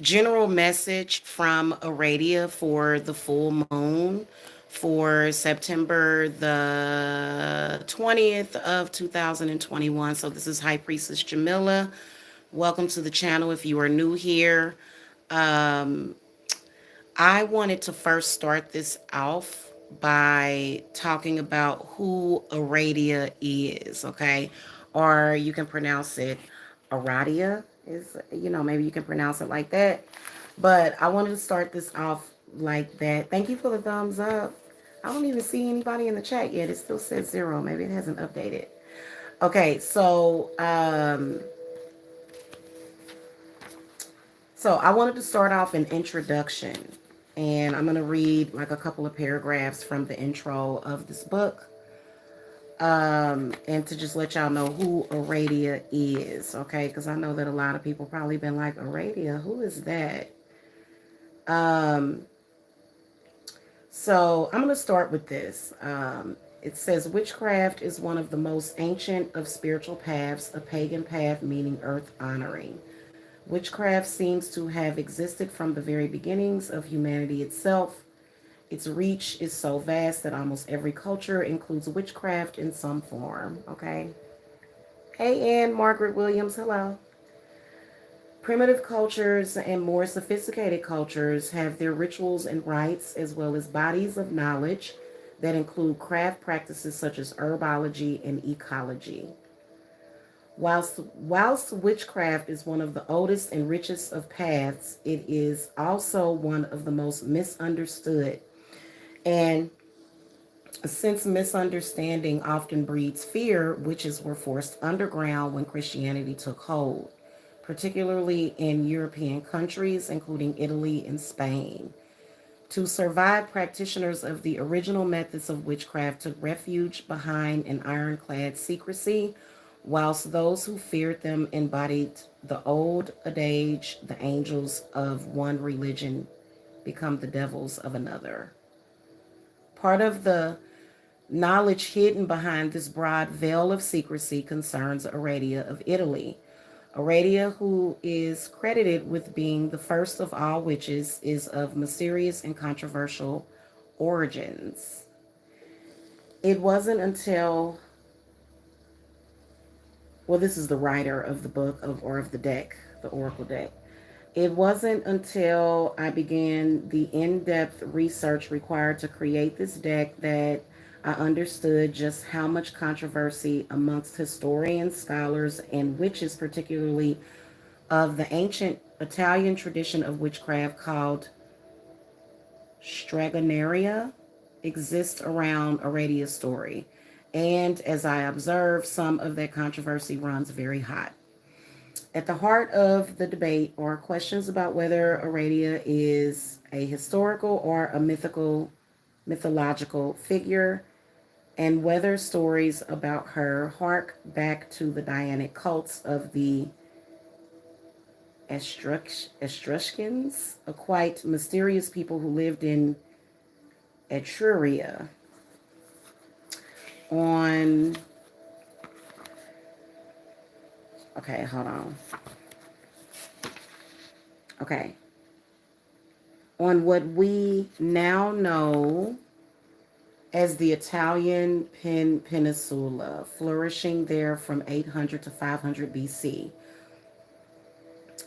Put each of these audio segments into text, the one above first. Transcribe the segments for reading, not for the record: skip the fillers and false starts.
general message from Aradia for the full moon for September the 20th of 2021. So this is High Priestess Jamila. Welcome to the channel if you are new here. Um, I wanted to first start this off by talking about who Aradia is, okay? Or you can pronounce it Aradia, is, maybe you can pronounce it like that. But I wanted to start this off like that. Thank you for the thumbs up. I don't even see anybody in the chat yet. It still says 0. Maybe it hasn't updated. Okay, so I wanted to start off an introduction, and I'm going to read like a couple of paragraphs from the intro of this book, and to just let y'all know who Aradia is, okay? Because I know that a lot of people probably been like, Aradia, who is that? Um, so I'm going to start with this. It says, witchcraft is one of the most ancient of spiritual paths, a pagan path meaning earth honoring. Witchcraft seems to have existed from the very beginnings of humanity itself. Its reach is so vast that almost every culture includes witchcraft in some form. Okay. Hey, Ann, Margaret Williams, hello. Primitive cultures and more sophisticated cultures have their rituals and rites, as well as bodies of knowledge that include craft practices such as herbology and ecology. Whilst witchcraft is one of the oldest and richest of paths, it is also one of the most misunderstood. And since misunderstanding often breeds fear, witches were forced underground when Christianity took hold, particularly in European countries, including Italy and Spain. To survive, practitioners of the original methods of witchcraft took refuge behind an ironclad secrecy, whilst those who feared them embodied the old adage, the angels of one religion become the devils of another. Part of the knowledge hidden behind this broad veil of secrecy concerns Aradia of Italy. Aradia, who is credited with being the first of all witches, is of mysterious and controversial origins. It wasn't until, well, this is the writer of the book of the deck, the Oracle deck. It wasn't until I began the in-depth research required to create this deck that I understood just how much controversy amongst historians, scholars, and witches, particularly of the ancient Italian tradition of witchcraft called Stregoneria, exists around Aradia's story. And as I observe, some of that controversy runs very hot. At the heart of the debate are questions about whether Aradia is a historical or a mythological figure, and whether stories about her hark back to the Dianic cults of the Etruscans, a quite mysterious people who lived in Etruria. Okay, hold on. Okay. On what we now know as the Italian Peninsula, flourishing there from 800 to 500 BC.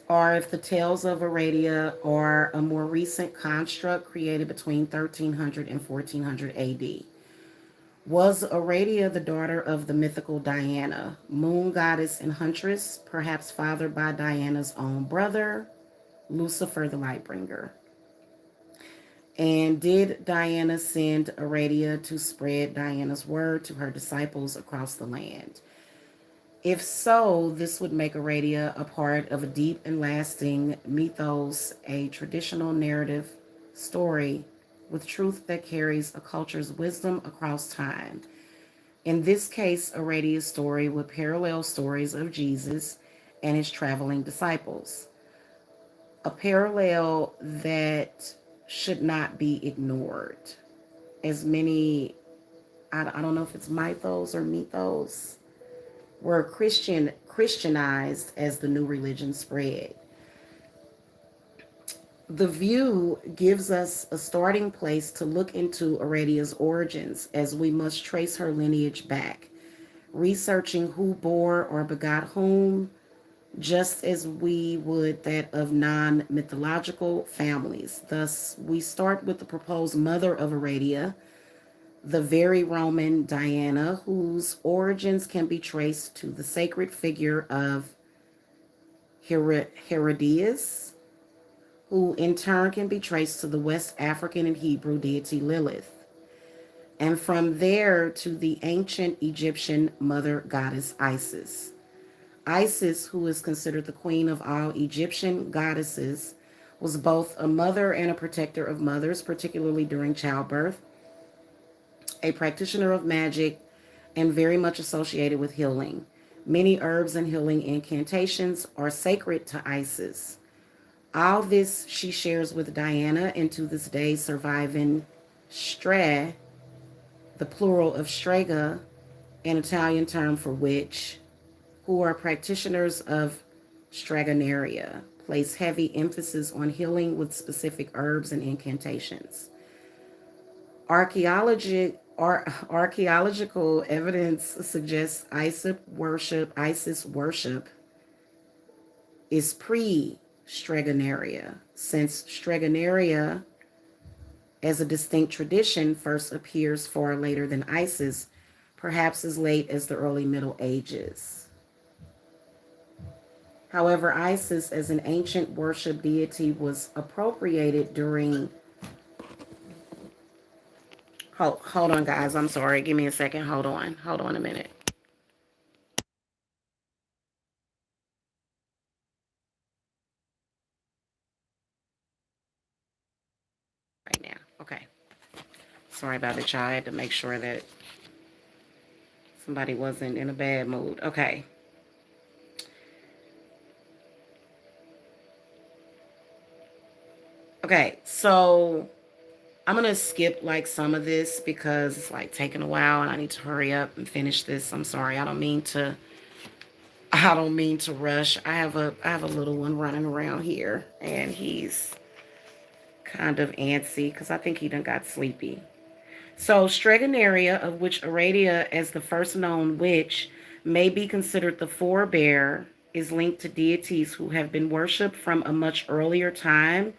Or if the tales of Aradia are a more recent construct created between 1300 and 1400 AD. Was Aradia the daughter of the mythical Diana, moon goddess and huntress, perhaps fathered by Diana's own brother, Lucifer the Lightbringer? And did Diana send Aradia to spread Diana's word to her disciples across the land? If so, this would make Aradia a part of a deep and lasting mythos, a traditional narrative story with truth that carries a culture's wisdom across time. In this case, Aradia's story would parallel stories of Jesus and his traveling disciples. A parallel that should not be ignored. As many, I don't know if it's mythos or mythos, were Christianized as the new religion spread. The view gives us a starting place to look into Aradia's origins, as we must trace her lineage back, researching who bore or begot whom, just as we would that of non mythological families. Thus, we start with the proposed mother of Aradia, the very Roman Diana, whose origins can be traced to the sacred figure of Herodias, who in turn can be traced to the West African and Hebrew deity Lilith, and from there to the ancient Egyptian mother goddess Isis. Isis, who is considered the queen of all Egyptian goddesses, was both a mother and a protector of mothers, particularly during childbirth, a practitioner of magic, and very much associated with healing. Many herbs and healing incantations are sacred to Isis. All this she shares with Diana, and to this day surviving Stre, the plural of strega, an Italian term for witch, who are practitioners of stregoneria, place heavy emphasis on healing with specific herbs and incantations. Archaeological evidence suggests Isis worship is pre-stregoneria, since stregoneria as a distinct tradition first appears far later than Isis, perhaps as late as the early Middle Ages. However, Isis as an ancient worship deity was appropriated during. Hold on, guys. I'm sorry. Give me a second. Hold on. Hold on a minute. Right now. Okay. Sorry about that, y'all. I had to make sure that somebody wasn't in a bad mood. Okay. Okay. So I'm going to skip like some of this because it's like taking a while and I need to hurry up and finish this. I'm sorry. I don't mean to rush. I have a little one running around here and he's kind of antsy because I think he done got sleepy. So Stregoneria, of which Aradia as the first known witch may be considered the forebear, is linked to deities who have been worshipped from a much earlier time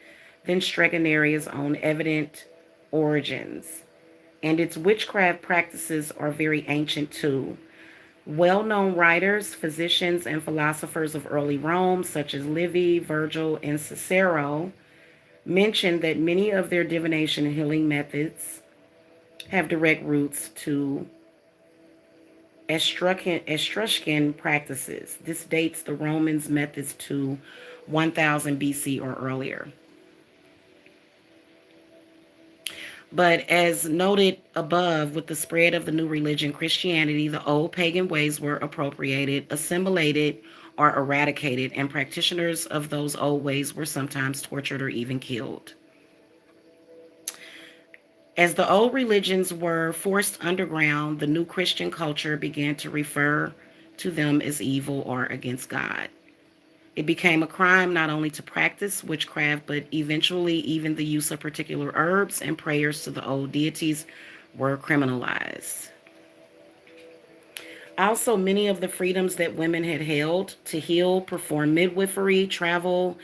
than Stregoneria's own evident origins. And its witchcraft practices are very ancient too. Well-known writers, physicians, and philosophers of early Rome, such as Livy, Virgil, and Cicero, mention that many of their divination and healing methods have direct roots to Etruscan practices. This dates the Romans' methods to 1000 BC or earlier. But as noted above, with the spread of the new religion, Christianity, the old pagan ways were appropriated, assimilated, or eradicated, and practitioners of those old ways were sometimes tortured or even killed. As the old religions were forced underground, the new Christian culture began to refer to them as evil or against God. It became a crime not only to practice witchcraft, but eventually even the use of particular herbs and prayers to the old deities were criminalized. Also, many of the freedoms that women had held to heal, perform midwifery, travel,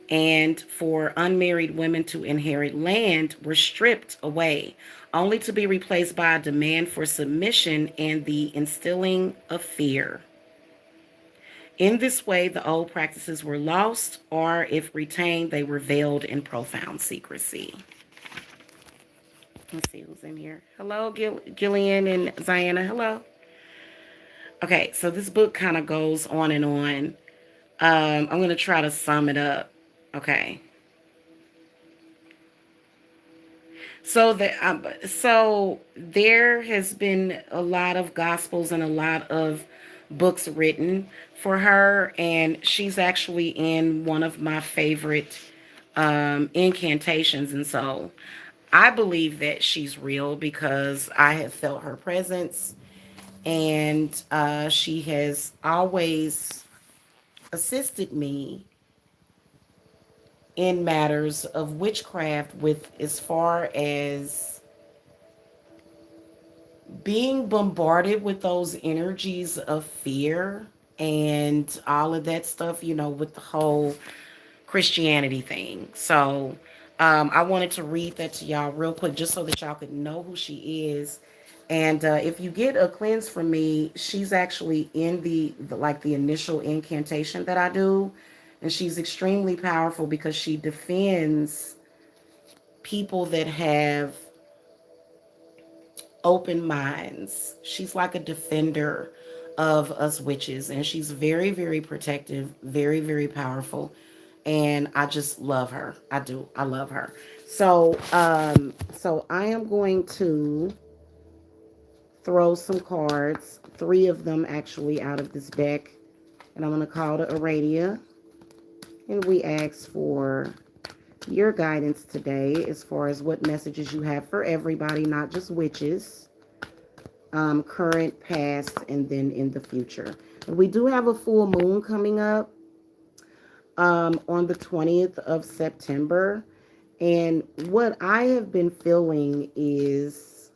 and for unmarried women to inherit land were stripped away, only to be replaced by a demand for submission and the instilling of fear. In this way, the old practices were lost, or if retained, they were veiled in profound secrecy. Let's see who's in here. Hello, Gillian and Ziana. Hello. Okay, so this book kind of goes on and on. I'm going to try to sum it up. Okay. So there has been a lot of gospels and a lot of books written for her, and she's actually in one of my favorite incantations, and so I believe that she's real because I have felt her presence, and she has always assisted me in matters of witchcraft, with as far as being bombarded with those energies of fear and all of that stuff, with the whole Christianity thing. So I wanted to read that to y'all real quick just so that y'all could know who she is. And if you get a cleanse from me, she's actually in the initial incantation that I do. And she's extremely powerful because she defends people that have open minds. She's like a defender of us witches, and she's very, very protective, very, very powerful. And I just love her. I do. I love her. So I am going to throw some cards, three of them actually out of this deck, and I'm going to call to Aradia, and we ask for your guidance today as far as what messages you have for everybody, not just witches, current, past, and then in the future. We do have a full moon coming up on the 20th of September. And what I have been feeling is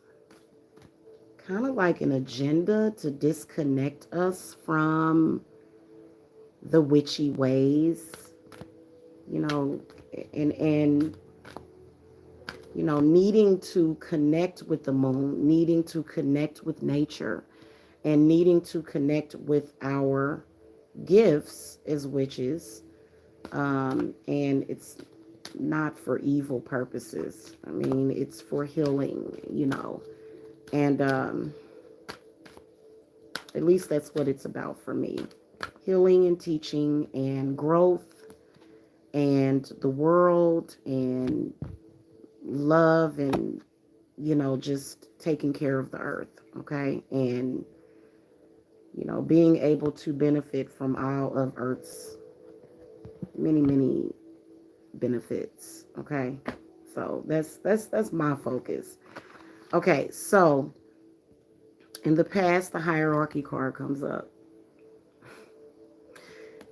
kind of like an agenda to disconnect us from the witchy ways, you know, and needing to connect with the moon, needing to connect with nature, and needing to connect with our gifts as witches. And it's not for evil purposes. I mean, it's for healing. And at least that's what it's about for me. Healing and teaching and growth and the world and love and, just taking care of the earth, okay? And, being able to benefit from all of Earth's many, many benefits, okay? So that's my focus. Okay, so in the past, the hierarchy card comes up.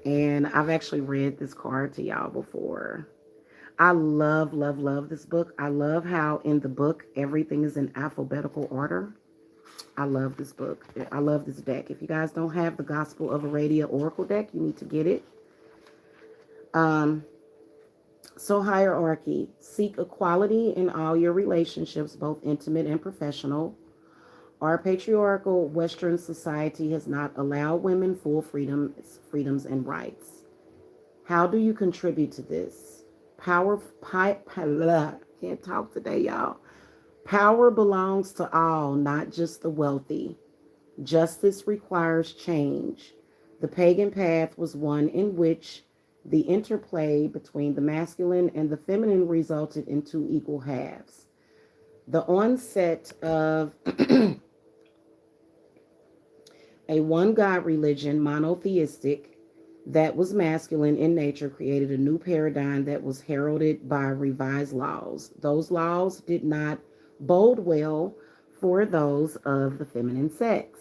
And I've actually read this card to y'all before. I love, love, love this book. I love how in the book, everything is in alphabetical order. I love this book. I love this deck. If you guys don't have the Gospel of Aradia Oracle deck, you need to get it. So hierarchy. Seek equality in all your relationships, both intimate and professional. Our patriarchal Western society has not allowed women full freedoms and rights. How do you contribute to this? Can't talk today, y'all. Power belongs to all, not just the wealthy. Justice requires change. The pagan path was one in which the interplay between the masculine and the feminine resulted in two equal halves. The onset of a one God religion, monotheistic, that was masculine in nature, created a new paradigm that was heralded by revised laws. Those laws did not bode well for those of the feminine sex,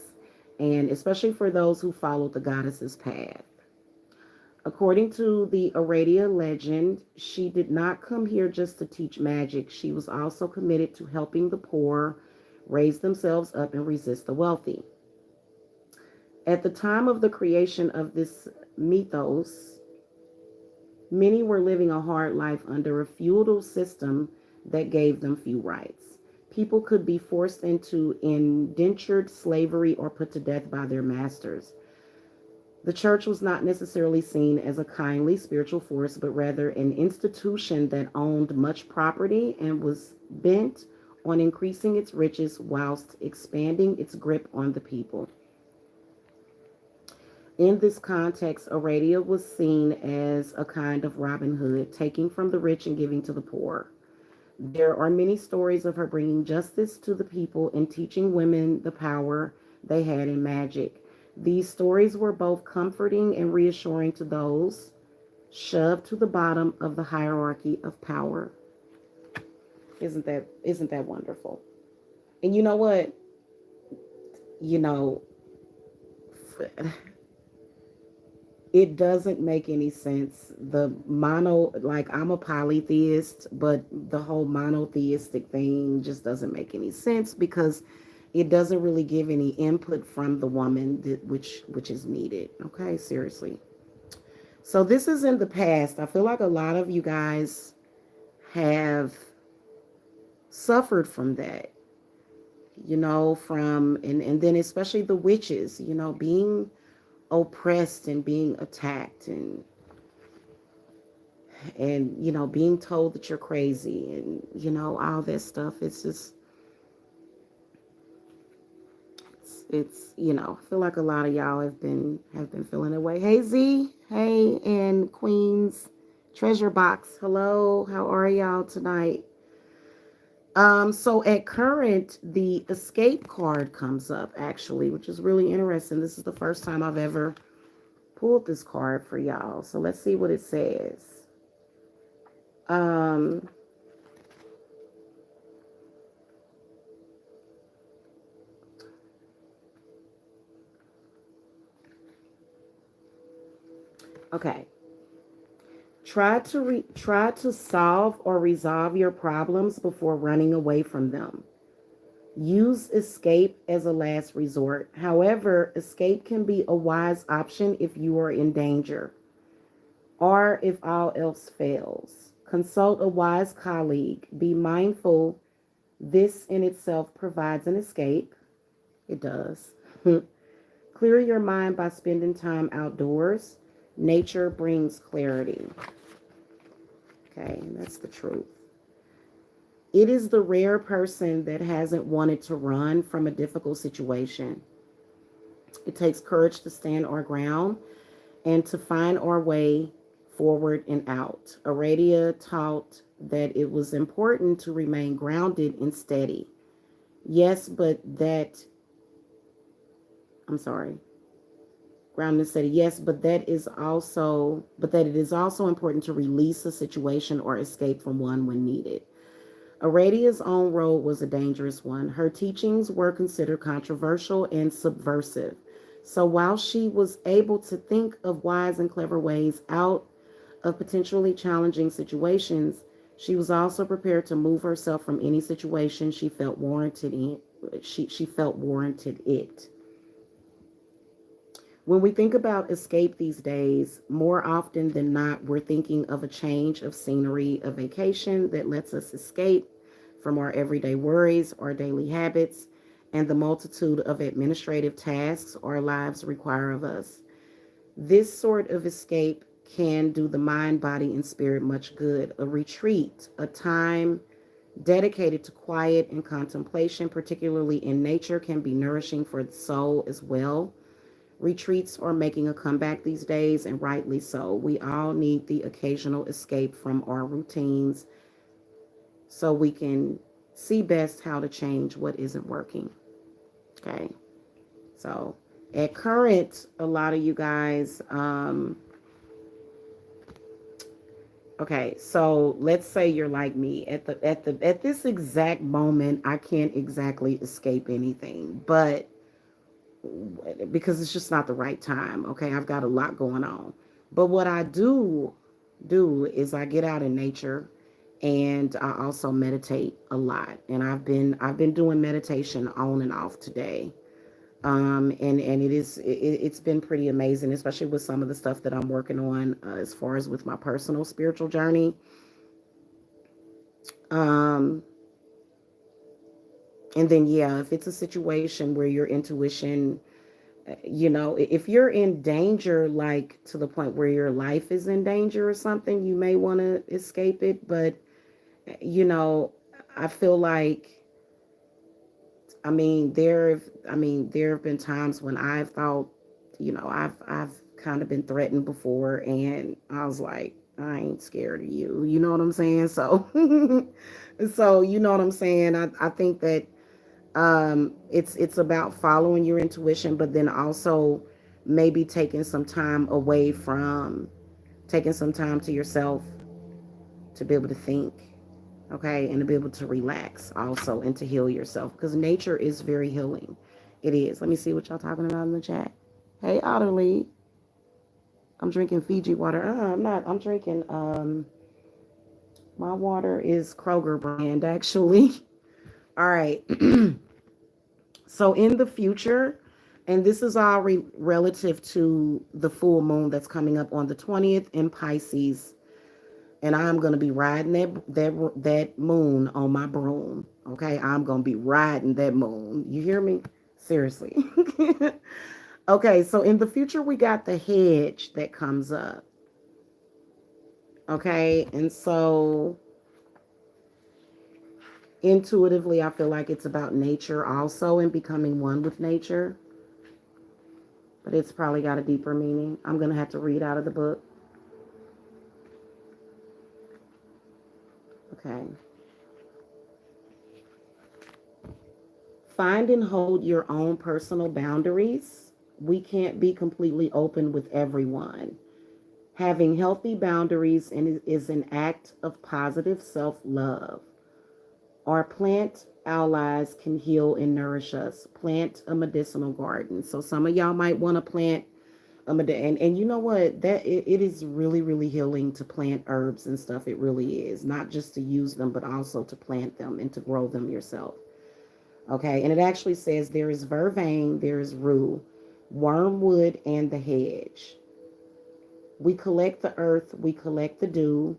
and especially for those who followed the goddess's path. According to the Aradia legend, she did not come here just to teach magic. She was also committed to helping the poor raise themselves up and resist the wealthy. At the time of the creation of this mythos, many were living a hard life under a feudal system that gave them few rights. People could be forced into indentured slavery or put to death by their masters. The church was not necessarily seen as a kindly spiritual force, but rather an institution that owned much property and was bent on increasing its riches whilst expanding its grip on the people. In this context, Aradia was seen as a kind of Robin Hood, taking from the rich and giving to the poor. There are many stories of her bringing justice to the people and teaching women the power they had in magic. These stories were both comforting and reassuring to those shoved to the bottom of the hierarchy of power. Isn't that wonderful? And you know what? You know, It doesn't make any sense. The mono, like, I'm a polytheist, but the whole monotheistic thing just doesn't make any sense because it doesn't really give any input from the woman which is needed. Okay, seriously. So this is in the past. I feel like a lot of you guys have suffered from that, and then especially the witches, being oppressed and being attacked and being told that you're crazy and all this stuff. It's just I feel like a lot of y'all have been feeling away. Hey Z, hey, and Queens Treasure Box, hello, how are y'all tonight? So at current, the escape card comes up actually, which is really interesting. This is the first time I've ever pulled this card for y'all. So let's see what it says. Um, okay. Try to solve or resolve your problems before running away from them. Use escape as a last resort. However, escape can be a wise option if you are in danger or if all else fails. Consult a wise colleague. Be mindful this in itself provides an escape. It does. Clear your mind by spending time outdoors. Nature brings clarity. Okay, that's the truth. It is the rare person that hasn't wanted to run from a difficult situation. It takes courage to stand our ground and to find our way forward and out. Aradia taught that it was important to remain grounded and steady. Yes, but that, I'm sorry, grounded and steady. Yes, but that it is also important to release a situation or escape from one when needed. Aradia's own road was a dangerous one. Her teachings were considered controversial and subversive. So while she was able to think of wise and clever ways out of potentially challenging situations, she was also prepared to move herself from any situation she felt warranted in. She felt warranted it. When we think about escape these days, more often than not, we're thinking of a change of scenery, a vacation that lets us escape from our everyday worries, our daily habits, and the multitude of administrative tasks our lives require of us. This sort of escape can do the mind, body, and spirit much good. A retreat, a time dedicated to quiet and contemplation, particularly in nature, can be nourishing for the soul as well. Retreats are making a comeback these days, and rightly so. We all need the occasional escape from our routines so we can see best how to change what isn't working. Okay. So at current, a lot of you guys, okay, so let's say you're like me. At this exact moment, I can't exactly escape anything, but because it's just not the right time. Okay, I've got a lot going on. But what I do is I get out in nature and I also meditate a lot. And I've been doing meditation on and off today. And it's been pretty amazing, especially with some of the stuff that I'm working on as far as with my personal spiritual journey. Um, and then yeah, if it's a situation where your intuition, if you're in danger, like to the point where your life is in danger or something, you may want to escape it. But you know, I feel like, there have been times when I've thought, I've kind of been threatened before, and I was like, I ain't scared of you. You know what I'm saying? So, so you know what I'm saying. I think that it's about following your intuition, but then also maybe taking some time to yourself to be able to think, okay, and to be able to relax also and to heal yourself because nature is very healing. It is. Let me see what y'all talking about in the chat. Hey, Otterly. I'm drinking Fiji water. I'm not. I'm drinking, my water is Kroger brand, actually. All right. So in the future, and this is all relative to the full moon that's coming up on the 20th in Pisces, and I'm gonna be riding that moon on my broom. Okay, I'm gonna be riding that moon. You hear me? Seriously. Okay, so in the future we got the hedge that comes up. Okay, and so intuitively I feel like it's about nature also and becoming one with nature, but it's probably got a deeper meaning. I'm gonna have to read out of the book. Okay. Find and hold your own personal boundaries. We can't be completely open with everyone. Having healthy boundaries is an act of positive self love. Our plant allies can heal and nourish us. Plant a medicinal garden. So some of y'all might want to plant and you know what, that it is really really healing to plant herbs and stuff. It really is, not just to use them but also to plant them and to grow them yourself. Okay, and it actually says there is vervain, there is rue, wormwood, and the hedge. We collect the earth, we collect the dew,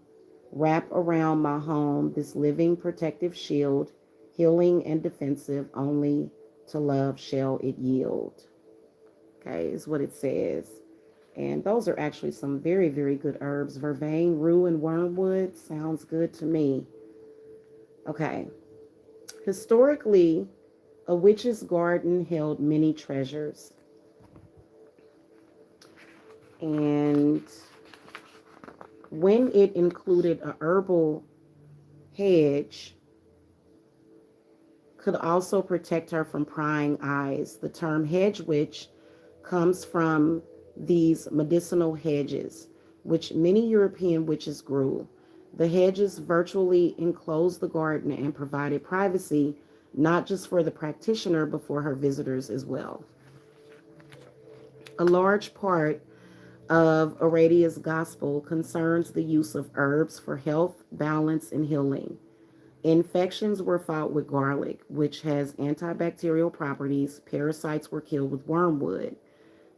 wrap around my home this living protective shield, healing and defensive, only to love shall it yield. Okay, is what it says. And those are actually some very, very good herbs. Vervain, rue, and wormwood sounds good to me. Okay. Historically, a witch's garden held many treasures. And when it included a herbal hedge, could also protect her from prying eyes. The term hedge witch comes from these medicinal hedges, which many European witches grew. The hedges virtually enclosed the garden and provided privacy, not just for the practitioner, but for her visitors as well. A large part of Aradia's gospel concerns the use of herbs for health, balance, and healing. Infections were fought with garlic, which has antibacterial properties. Parasites were killed with wormwood.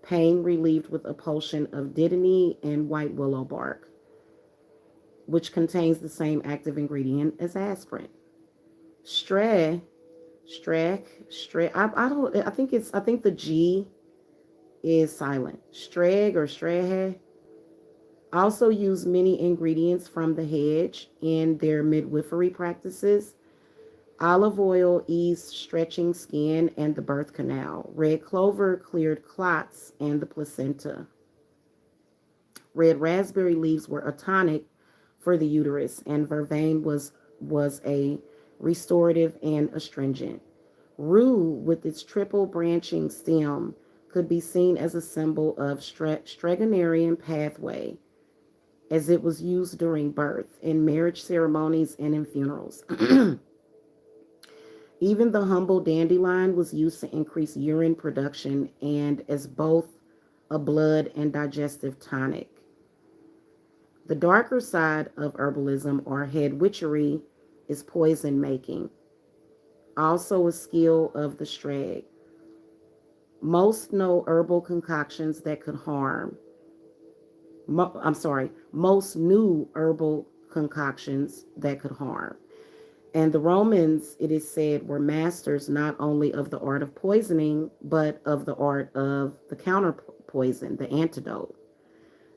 Pain relieved with a potion of dittany and white willow bark, which contains the same active ingredient as aspirin. Stre, I think the G is silent. Streg or Strehe also use many ingredients from the hedge in their midwifery practices. Olive oil eased stretching skin and the birth canal. Red clover cleared clots and the placenta. Red raspberry leaves were a tonic for the uterus, and vervain was a restorative and astringent. Rue, with its triple branching stem, could be seen as a symbol of Stragonarian pathway, as it was used during birth, in marriage ceremonies, and in funerals. Even the humble dandelion was used to increase urine production and as both a blood and digestive tonic. The darker side of herbalism or head witchery is poison making, also a skill of the strag. Most know herbal concoctions that could harm. Most knew herbal concoctions that could harm. And the Romans, it is said, were masters not only of the art of poisoning, but of the art of the counter poison, the antidote.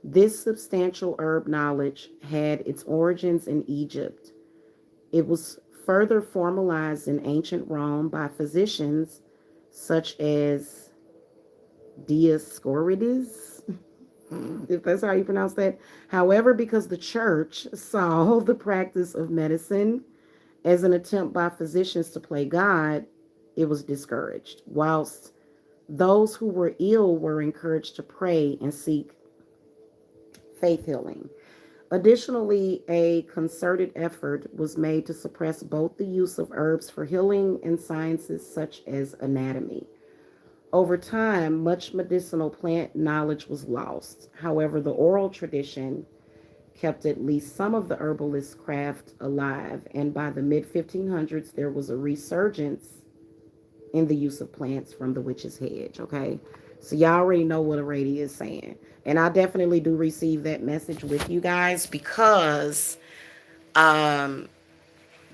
This substantial herb knowledge had its origins in Egypt. It was further formalized in ancient Rome by physicians such as Dioscorides, if that's how you pronounce that. However, because the church saw the practice of medicine as an attempt by physicians to play God, it was discouraged, whilst those who were ill were encouraged to pray and seek faith healing. Additionally, a concerted effort was made to suppress both the use of herbs for healing and sciences such as anatomy. Over time, much medicinal plant knowledge was lost. However, the oral tradition kept at least some of the herbalist craft alive, and by the mid 1500s, there was a resurgence in the use of plants from the witch's hedge. Okay, so y'all already know what Aradia is saying, and I definitely do receive that message with you guys because um,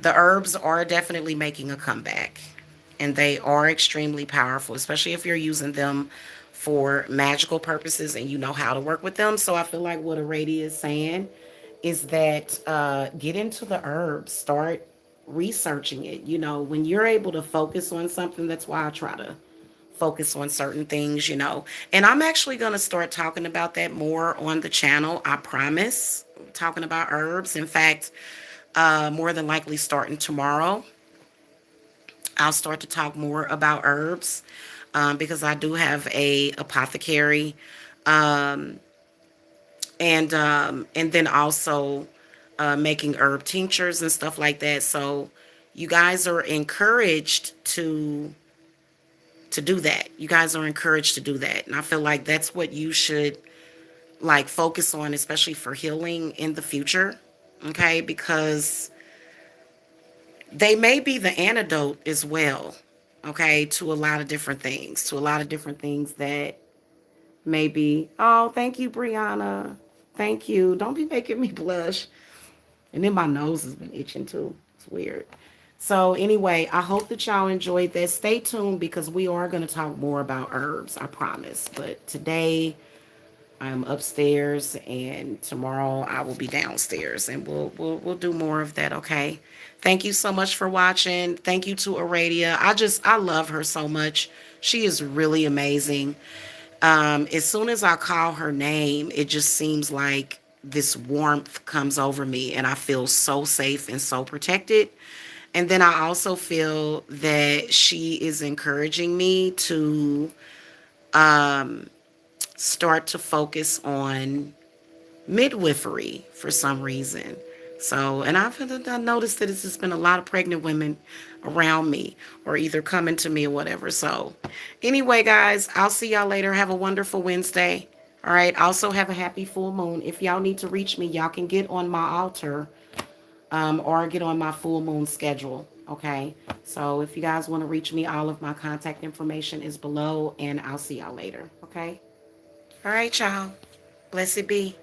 the herbs are definitely making a comeback, and they are extremely powerful, especially if you're using them for magical purposes and you know how to work with them. So I feel like what Aradia is saying is that get into the herbs, start researching it. You know, when you're able to focus on something, that's why I try to focus on certain things, you know. And I'm actually going to start talking about that more on the channel. I promise. Talking about herbs. In fact, more than likely starting tomorrow, I'll start to talk more about herbs because I do have a apothecary, um, and then also making herb tinctures and stuff like that. So you guys are encouraged to do that. You guys are encouraged to do that, and I feel like that's what you should like focus on, especially for healing in the future. Okay, because they may be the antidote as well, okay, to a lot of different things, that maybe. Oh, thank you, Brianna. Thank you. Don't be making me blush. And then my nose has been itching too. It's weird. So anyway, I hope that y'all enjoyed that. Stay tuned because we are going to talk more about herbs, I promise. But today I'm upstairs, and tomorrow I will be downstairs, and we'll do more of that. Okay. Thank you so much for watching. Thank you to Aradia. I love her so much. She is really amazing. As soon as I call her name, it just seems like this warmth comes over me, and I feel so safe and so protected. And then I also feel that she is encouraging me to um, start to focus on midwifery for some reason. So, and I noticed that it's just been a lot of pregnant women around me or either coming to me or whatever. So, anyway, guys, I'll see y'all later. Have a wonderful Wednesday. All right. Also, have a happy full moon. If y'all need to reach me, y'all can get on my altar or get on my full moon schedule. Okay. So, if you guys want to reach me, all of my contact information is below, and I'll see y'all later. Okay. All right, y'all. Blessed be.